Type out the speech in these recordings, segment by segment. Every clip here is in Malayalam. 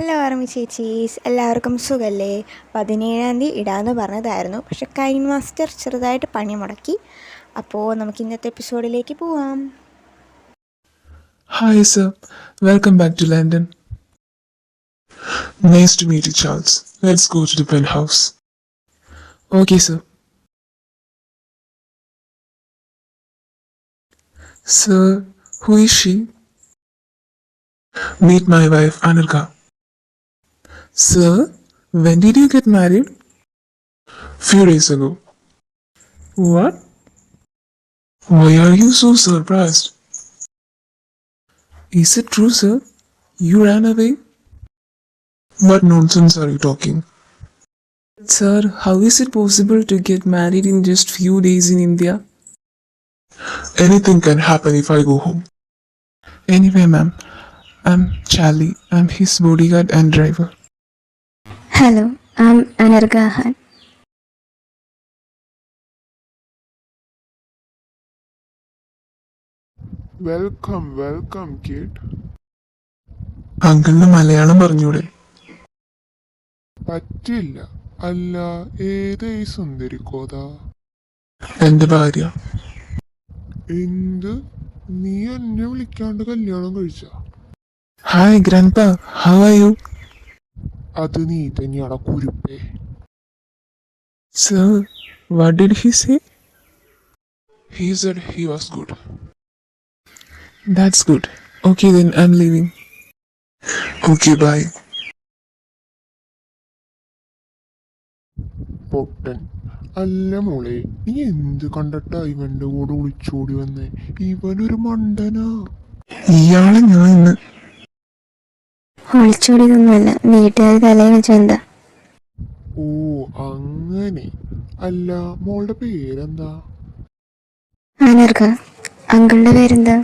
ഹലോ ആർമി ചേച്ചീസ്, എല്ലാവർക്കും സുഖല്ലേ? 17-ാം തീയതി ഇടാമെന്ന് പറഞ്ഞതായിരുന്നു, പക്ഷെ കൈൻ മാസ്റ്റർ ചെറുതായിട്ട് പണി മുടക്കി. അപ്പോൾ നമുക്ക് ഇന്നത്തെ എപ്പിസോഡിലേക്ക് പോവാം. Hi, sir. Welcome back to London. Nice to meet you, Charles. Let's go to the penthouse. Okay, sir. Sir, who is she? Meet my wife, Anurga. Sir, when did you get married? Few days ago. What? Why are you so surprised? Is it true, sir? You ran away? What nonsense are you talking? Sir, how is it possible to get married in just few days in India? Anything can happen if I go home. Anyway, ma'am, I'm Charlie. I'm his bodyguard and driver. Hello, I'm Anurga Han. Welcome kid. അങ്കിളിന് മലയാളം പറഞ്ഞൂടെ? പറ്റില്ല. അല്ല, ഏതേ സുന്ദരി കോത? എന്റെ ഭാര്യ. എന്ത്? നീ എന്നെ വിളിക്കാണ്ട് കല്യാണം കഴിച്ച? Hi grandpa, how are you? അത് നീ തന്നെയാടാ കുരുപ്പേ. Sir, what did he say? He said he was good. That's good. Okay then, I'm leaving. Okay, bye. പൊട്ടൻ. അല്ല മോളെ, നീ എന്ത് കണ്ടിട്ടാ ഇവന്റെ കൂടെ ഒളിച്ചോടി വന്നേ? ഇവനൊരു മണ്ടനാ. ഇയാളെ ഞാൻ ഇന്ന് ഒളിച്ചോടിയതൊന്നുമല്ല, വീട്ടുകാർ തലയിൽ വെച്ചെന്താ. ഓ അങ്ങനെ. അല്ല, മോളുടെ പേരെന്താ? അനർഘ. അങ്കിളുടെ പേരെന്താ?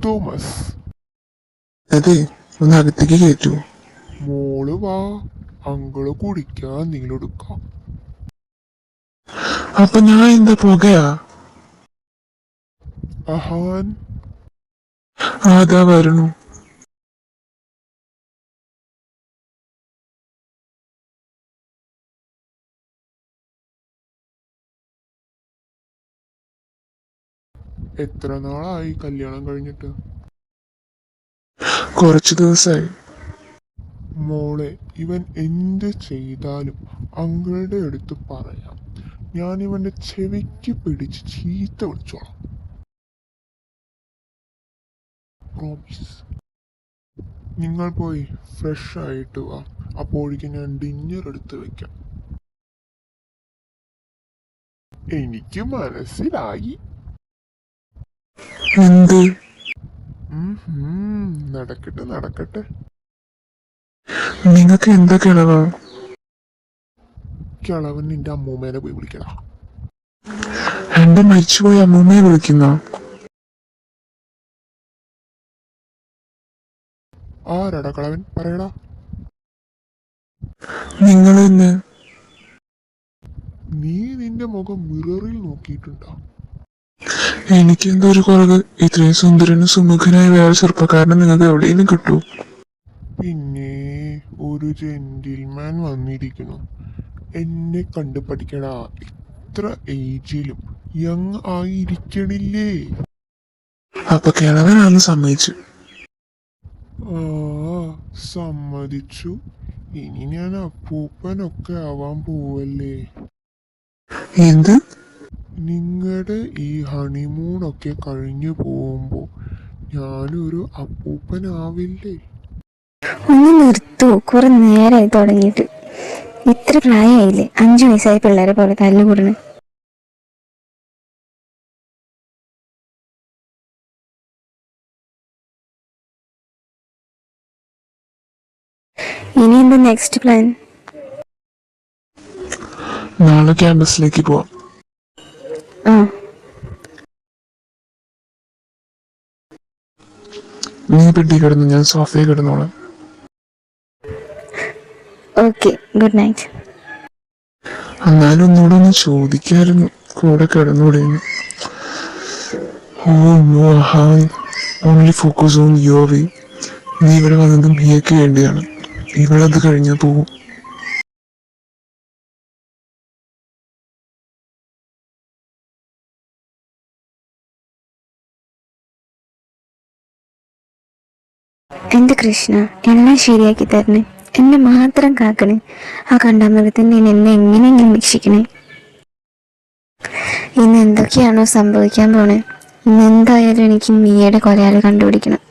തോമസ്. അതെ, ഒന്ന് അകത്തേക്ക് കയറ്റൂ. മോള് വാ, അങ്കിള് കുടിക്കാൻ എന്തെങ്കിലും എടുക്കാം. അപ്പൊ ഞാൻ എന്താ പോകയാ? അഹാൻ. അതാ വരണു. എത്ര നാളായി കല്യാണം കഴിഞ്ഞിട്ട്? കുറച്ചു ദിവസമായി. മോളെ, ഇവൻ എന്ത് ചെയ്താലും അങ്കിളുടെ അടുത്ത് പറയാം. ഞാൻ ഇവന്റെ ചെവിക്ക് പിടിച്ച് ചീത്ത വിളിച്ചോളാം. പ്രോമിസ്. നിങ്ങൾ പോയി ഫ്രഷ് ആയിട്ട് വാ, അപ്പോഴേക്കും ഞാൻ ഡിന്നർ എടുത്ത് വെക്കാം. എനിക്ക് മനസ്സിലായി. എന്ത്? നടക്കട്ടെ. നിങ്ങക്ക് എന്താ കിളവാ? കിളവൻ നിന്റെ അമ്മൂമ്മേനെ പോയി വിളിക്കടാ. എന്റെ മരിച്ചുപോയ അമ്മൂമ്മയെ വിളിക്കുന്ന? ആരാടാ കിളവൻ? പറയടാ. നിങ്ങൾ തന്നെ. നീ നിന്റെ മുഖം മിററിൽ നോക്കിയിട്ടുണ്ടോ? എനിക്കെന്തോ ഒരു കുറവ്. ഇത്രയും സുന്ദരനും സുമുഖനായ വേറെ ചെറുപ്പക്കാരനെ നിങ്ങൾക്ക് എവിടെയെങ്കിലും കിട്ടൂ? പിന്നെ ഒരു ജെന്റിൽമാൻ വന്നിരിക്കുന്നു. എന്നെ കണ്ടു പഠിക്കടാ. ഇത്ര ഏജിലും യങ് ആയിരിക്കണില്ലേ? അപ്പൊ കിളവനാണെന്ന് സമ്മതിച്ചു. ആ, സമ്മതിച്ചു. ഇനി ഞാൻ അപ്പൂപ്പനൊക്കെ ആവാൻ പോവല്ലേ. എന്ത്? നിങ്ങളുടെ ഈ ഹണിമൂണൊക്കെ കഴിഞ്ഞു പോകുമ്പോ ഞാനൊരു അപ്പൂപ്പനാവില്ലേ? ഒന്ന് നിർത്തൂ, കുറെ നേരമായി തുടങ്ങിയിട്ട്. ഇത്ര പ്രായമായില്ലേ, 5 വയസ്സായ പിള്ളേരെ പോലെ തല്ലുകൂടണ്. ഇനി എന്താ നെക്സ്റ്റ് പ്ലാൻ? നാളെ ക്യാമ്പസിലേക്ക് പോവാം. ആ, നീ പെട്ടി കിടന്നു, ഞാൻ സോഫയിൽ കിടന്നോളാം. Okay, good night. എന്നാലും ഒന്നുകൂടെ ഒന്ന് ചോദിക്കായിരുന്നു, കൂടെ കിടന്നൂടെന്ന്. Oh no, Han. Only focus on your way. നീ ഇവിടെ വന്നത് മിയയ്ക്ക് വേണ്ടിയാണ്. ഇവളത് കഴിഞ്ഞാൽ പോവും. എൻ്റെ കൃഷ്ണ, എല്ലാം ശരിയാക്കി തരണേ. എന്നെ മാത്രം കാക്കണേ. ആ കണ്ടാമൃഗത്തിൻ്റെ എന്നെ എങ്ങനെയെങ്കിലും രക്ഷിക്കണേ. ഇന്ന് എന്തൊക്കെയാണോ സംഭവിക്കാൻ പോണേ. ഇന്ന് എന്തായാലും എനിക്ക് മിയയുടെ കൊലയാളി കണ്ടുപിടിക്കണം.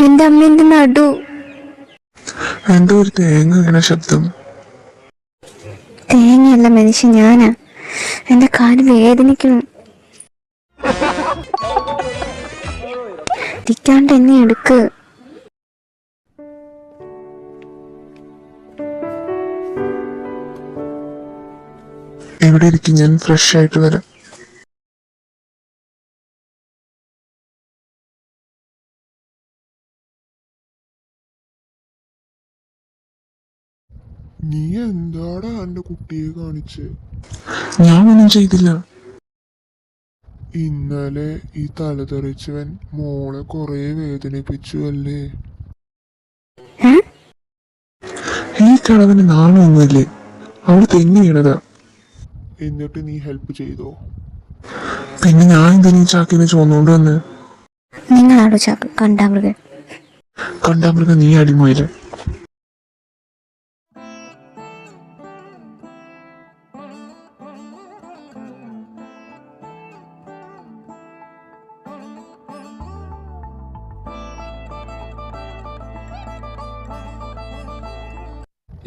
എൻ്റെ അമ്മേൻ്റെ നടു. എന്തോ ഒരു തേങ്ങ വീണ ശബ്ദം. തേങ്ങയല്ല മനുഷ്യൻ, ഞാനാ. എൻ്റെ കാല് വേദനിക്കണം. ഇരിക്കാണ്ട് എന്നെ എടുക്ക്. എവിടെ ഇരിക്കും, ഞാൻ ഫ്രഷ് ആയിട്ട് വരാം. നീ എന്താടാ എന്റെ കുട്ടിയെ കാണിച്ച്? ഞാൻ ഒന്നും ചെയ്തില്ല. ഇന്നലെ ഈ തലതെറിച്ചവൻ മോളെ കൊറേ വേദനിപ്പിച്ചു അല്ലേ? ഈ കളവന് നാണമൊന്നുമില്ലേ? അവള് തെന്നി വീണതാ. എന്നിട്ട് നീ ഹെൽപ്പ് ചെയ്തോ? പിന്നെ ഞാൻ എന്തിനീ ചാക്കിന് ചോന്നുകൊണ്ട് വന്ന്? നിങ്ങളാടോ ചാക്ക് കണ്ടാമൃഗൻ? കണ്ടാമൃഗം നീ അടിമയില്ലേ?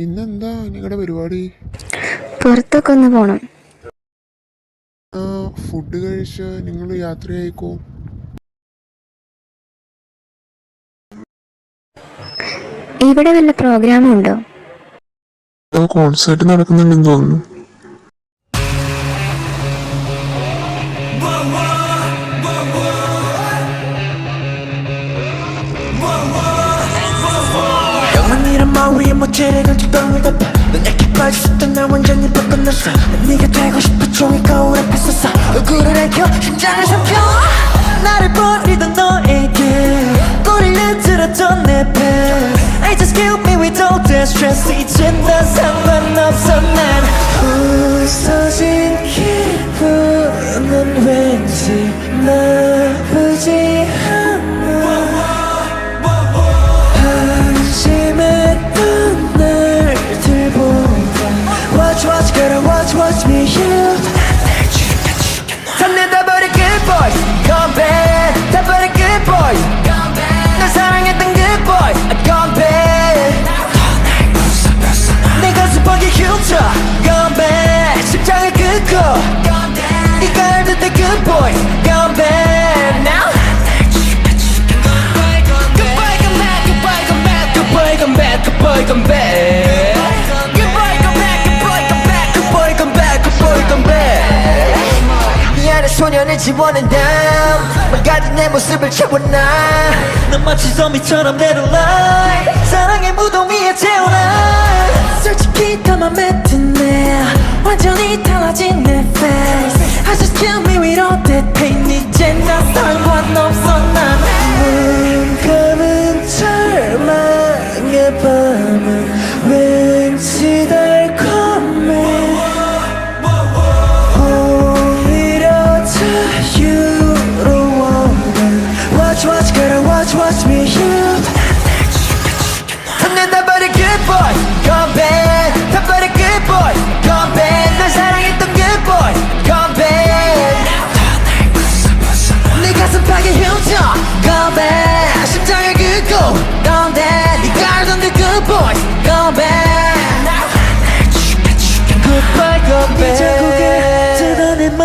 ഇന്നെന്താ നിങ്ങളുടെ പരിപാടി? പുറത്തൊക്കെ ഒന്ന് പോണം. ഫുഡ് കഴിച്ച് നിങ്ങൾ യാത്രയായിക്കോ. ഇവിടെ വല്ല പ്രോഗ്രാമും ഉണ്ടോ? കോൺസേർട്ട് നടക്കുന്നുണ്ടെന്ന് തോന്നുന്നു. 위에 모체를 건축병을 덮어 넌 약해 빠졌던 나 완전히 바꿔놨어 네가 되고 싶어 종이 거울 앞에 섰어 얼굴을 밝혀 심장을 삼켜 나를 버리던 너에게 꼬리를 들었던 내 배 I just kill me with all that stress 이젠 다 상관없어 난 부서진 기분은 왠지 나쁘지 않아 Watch, girl, watch me, you 다 버린 good boy, come back 다 버린 good boy, come back 널 사랑했던 good boy, come back 내 가슴 벅이 흉터, come back 심장을 긋고, come back 네가 알던 때 good boy, come back now Goodbye, come back Goodbye, come back Goodbye, come back Goodbye, come back 미안해 소년을 지워낸 다음 망가진 내 모습을 채워놔 넌 마치 좀비처럼 내려 lie 사랑의 무덤 위에 태어나 솔직히 더 맘에 드네 완전히 달라진 내 face I just kill me with all that pain 이제 나 상관없어 난 눈 감은 절망의 밤은 왠지 달콤해 Watch me, you 다 버린 good boy, come back 다 버린 good boy, come back 널 사랑했던 good boy, come back 네 가슴 파괴 흉터, come back 심장을 긁고, come back 네가 알던 그 good boy, come back Goodbye, come back 네 자국에 뜯어 내 맘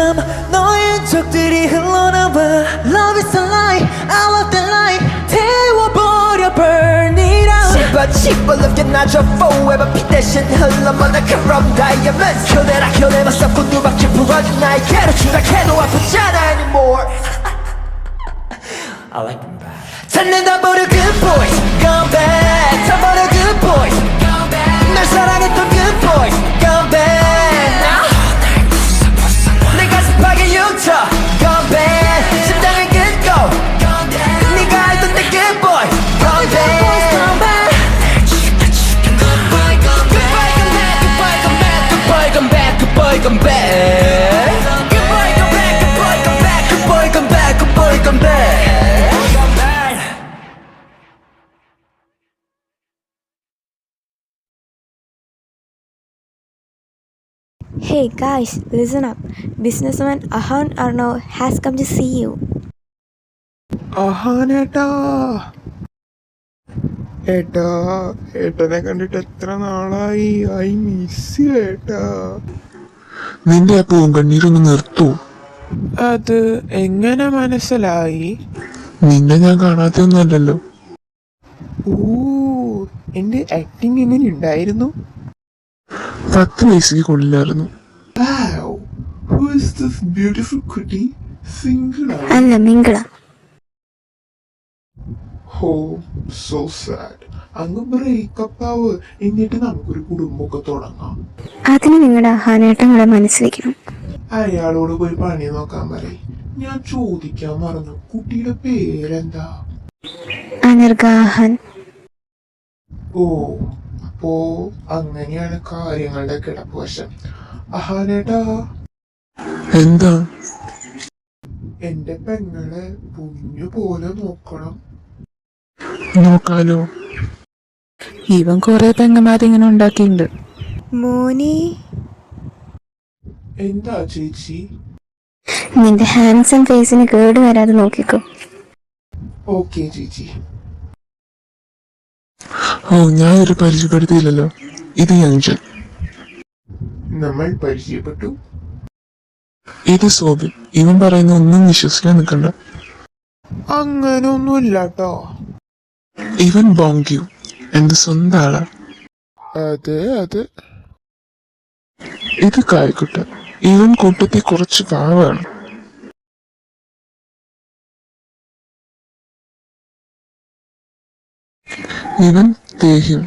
너의 흔적들이 흘러나와 Love is a lie, I love the lie 태워버려 burn it out 씹어 넘겨놔줘 forever 피 대신 흘러먼 그럼 diamond 켜내라 켜내봐 썩고 누박질 부러진 나에게로 추락해도 아프잖아 anymore I like them back 찾는다 버려 good boys come back 다 버려 good boys come back 날 사랑했던 good boys come back now Hey guys, listen up. Businessman Ahan Arnav has come to see you. അഹാനേട്ടാ, ഏട്ടാ, ഏട്ടനെ കണ്ടിട്ട് എത്ര നാളായി. ഐ മിസ് യു ഏട്ടാ. നിന്റെ ആ പൂങ്കണ്ണീരൊന്ന് നിർത്തൂ. അത് എങ്ങനെ മനസ്സിലായി? നിന്നെ ഞാൻ കാണാത്തൊന്നുമല്ലല്ലോ. ഓ, എന്റെ ആക്ടിങ് എങ്ങനെ ഉണ്ടായിരുന്നു? 10 വയസ്സിൽ കൊള്ളില്ലായിരുന്നു. Wow, who is this beautiful cutie? Single? അല്ല മിങ്കിള. Oh, so sad. അങ്ങ് ബ്രേക്കപ്പ് ആവ്, എന്നിട്ട് നമുക്കൊരു കുടുംബമൊക്കെ തുടങ്ങാം. അതിന് നിങ്ങളുടെ അഹാനേട്ടങ്ങളെ മനസ്സിലാക്കണം. അയാളോട് പോയി പണി നോക്കാൻ പറയും. ഞാൻ ചോദിക്കാൻ മറന്നു, കുട്ടിയുടെ പേരെന്താ? അനർഗാഹൻ. ഓ, അപ്പോ അങ്ങനെയാണ് കാര്യങ്ങളുടെ കിടപ്പ് വശം. അഹാനേട്ടാ, എന്താ? എന്റെ പെങ്ങളെ പുഞ്ഞു പോലെ നോക്കണം. നോക്കാലോ. ഇവൻ കുറെ പെങ്ങന്മാരിങ്ങനെ ഉണ്ടാക്കിയിട്ടുണ്ട്. മോനെ, എന്താ ചേച്ചി? നിന്റെ ഹാൻസം ഫേസിന് കേട് വരാതെ നോക്കിക്കോ. ഓക്കെ ചേച്ചി. ഓ, ഞാൻ ഒരു പരിചയപ്പെടുത്തിയില്ലല്ലോ. ഇത് യങ്ജൻ. നമ്മൾ പരിചയപ്പെട്ടു. ഇത് സോബിൻ. ഇവൻ പറയുന്ന ഒന്നും വിശ്വസിക്കാൻ നിൽക്കണ്ട. അങ്ങനൊന്നുമില്ലാട്ടോ. ഇവൻ ബോങ്ക്യു, എന്റെ സ്വന്തം ആളാ. അതെ അതെ. ഇത് കായ്ക്കുട്ട. ഇവൻ കൂട്ടത്തിൽ കുറച്ച് പാവാണ്. ഇവൻ തേഹിം.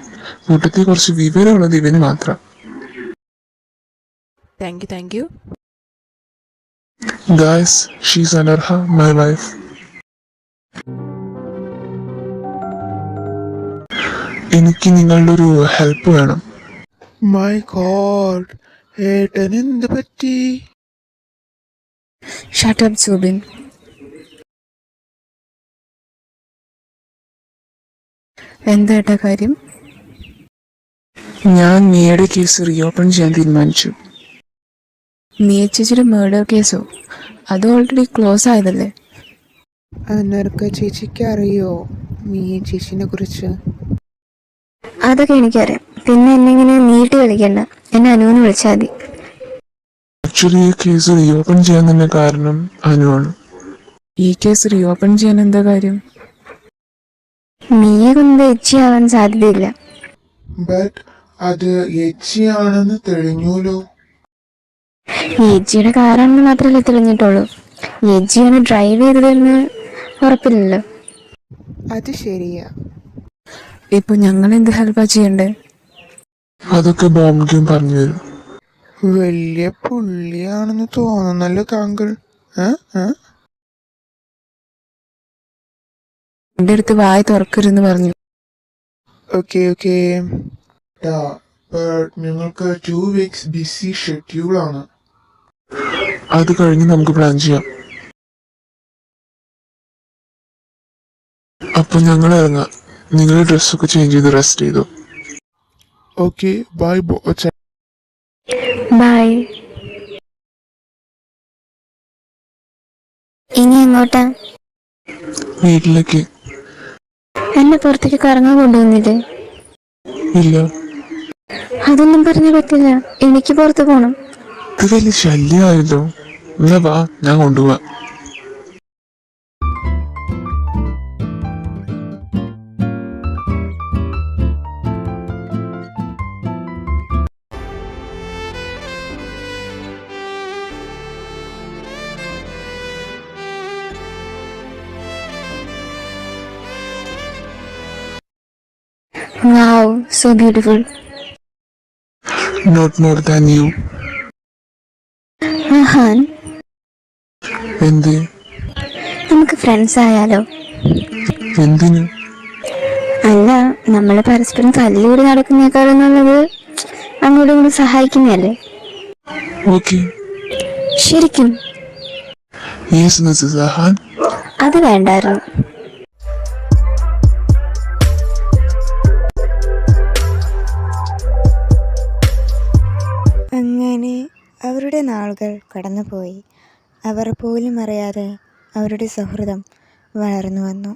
കൂട്ടത്തിൽ കുറച്ച് വിവരമുള്ളത് ഇവന് മാത്രം. Thank you. Guys, she's Anarha, my wife. എനിക്ക് നിങ്ങളുടെ ഒരു ഹെൽപ്പ് വേണം. മൈ ഗോഡ്, ഏട്ടൻ എന്ത് പറ്റി? Shut up Subin. എന്താ ഏട്ടാ കാര്യം? ഞാൻ നീയുടെ കേസ് റീഓപ്പൺ ചെയ്യാൻ തീരുമാനിച്ചു. നീ ചേച്ചിയുടെ മേർഡർ കേസോ? അത് ഓൾറെഡി ക്ലോസ് ആയതല്ലേ? അനർക്ക ചേച്ചിക്ക് അറിയോ മീ ചേച്ചിനെ കുറിച്ച്? അതൊക്കെ എനിക്കറിയാം. പിന്നെ എന്നെ ഇങ്ങനെ നീട്ടി കളിക്കണ്ട. എന്നെ അനുവിന് വിളിച്ചാൽ മതി. ആക്ച്വലി ഈ കേസ് റീഓപ്പൺ ചെയ്യാൻ തന്നെ കാരണം അനുവാണ്. ഈ കേസ് റീഓപ്പൺ ചെയ്യാൻ എന്താ കാര്യം? നീയെ കൊണ്ട് എച്ചിയാവാൻ സാധ്യതയില്ല. ബട്ട് അത് യച്ചിയാണെന്ന് തെളിഞ്ഞൂലോ. എജിയുടെ കാറാണെന്ന് മാത്രമല്ലേ തെളിഞ്ഞിട്ടുള്ളൂ. എജിയാണ് ഡ്രൈവ് ചെയ്തതെന്ന് ഉറപ്പില്ലല്ലോ. അത് ശരിയാ. ഇപ്പൊ ഞങ്ങൾ എന്ത് ഹെൽപ്പാ ചെയ്യണ്ടേ? അതൊക്കെ ബോംബും പറഞ്ഞു തരും. വലിയ പുള്ളിയാണെന്ന് തോന്നുന്നല്ലോ താങ്കൾ. എന്റെ അടുത്ത് വായ തുറക്കരുന്ന് പറഞ്ഞു. Okay okay. ഞങ്ങൾക്ക് 2 weeks ബിസി ഷെഡ്യൂൾ ആണ്. അത് കഴിഞ്ഞ് നമുക്ക് പ്ലാൻ ചെയ്യാം. അപ്പൊ ഞങ്ങൾ ഇറങ്ങാം. നിങ്ങളുടെ ഡ്രസ്സൊക്കെ ചേഞ്ച് ചെയ്ത് റെസ്റ്റ് ചെയ്തു. ഓക്കെ, ബൈ ബോച്ച. ബൈ. ഇനി എങ്ങോട്ടാ? വീട്ടിലേക്ക്. എന്നെ പുറത്തേക്ക് കറങ്ങാൻ കൊണ്ടുവന്നില്ലേ? ഇല്ല, അതൊന്നും പറഞ്ഞു പറ്റില്ല. എനിക്ക് പുറത്ത് പോണം. ഇത് വലിയ ശല്യമായല്ലോ. എന്നാ വാ, ഞാൻ കൊണ്ടുപോവാ. Wow, so beautiful. Not more than you. ആഹാൻ, എന്ത്? നമുക്ക് ഫ്രണ്ട്സ് ആയാലോ? എന്തിന്? അല്ല, നമ്മളെ പരസ്പരം തല്ലുകൂടി നടക്കുന്നേക്കാളും നല്ലത് അങ്ങോട്ടും ഇങ്ങോട്ടും സഹായിക്കുന്നതല്ലേ? ഓക്കെ. ശരിക്കും? Yes Mrs Ahan. അത് വേണ്ടായിരുന്നു. അങ്ങനെ നാളുകൾ കടന്നുപോയി. അവർ പോലും അറിയാതെ അവരുടെ സൗഹൃദം വളർന്നു വന്നു.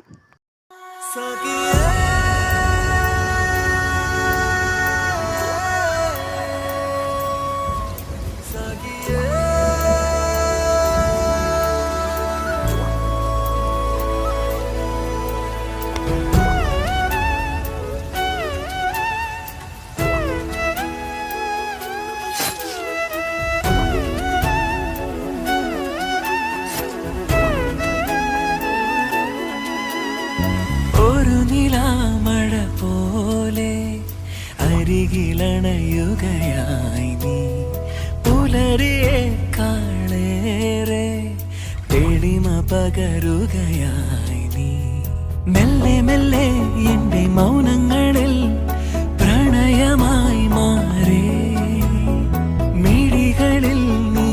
ഒരു നിലാമഴ പോലെ അരികിലണയുകയായി നീ, പുലരിയേക്കാളേറെ തെളിമ പകരുകയായി നീ. മെല്ലെ മെല്ലെ എൻ്റെ മൗനങ്ങളിൽ പ്രണയമായി മാറി, മിഴികളിൽ നീ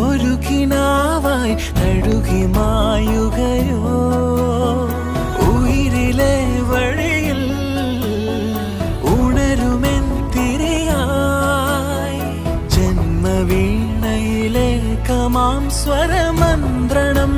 ഒരു കിനാവായി തഴുകി മായുകയോ. ഉയിരിലെ വഴിയിൽ ഉണരുമെൻ തിരിയായി, ജന്മവീണയിലെ കമാം സ്വരമന്ത്രണം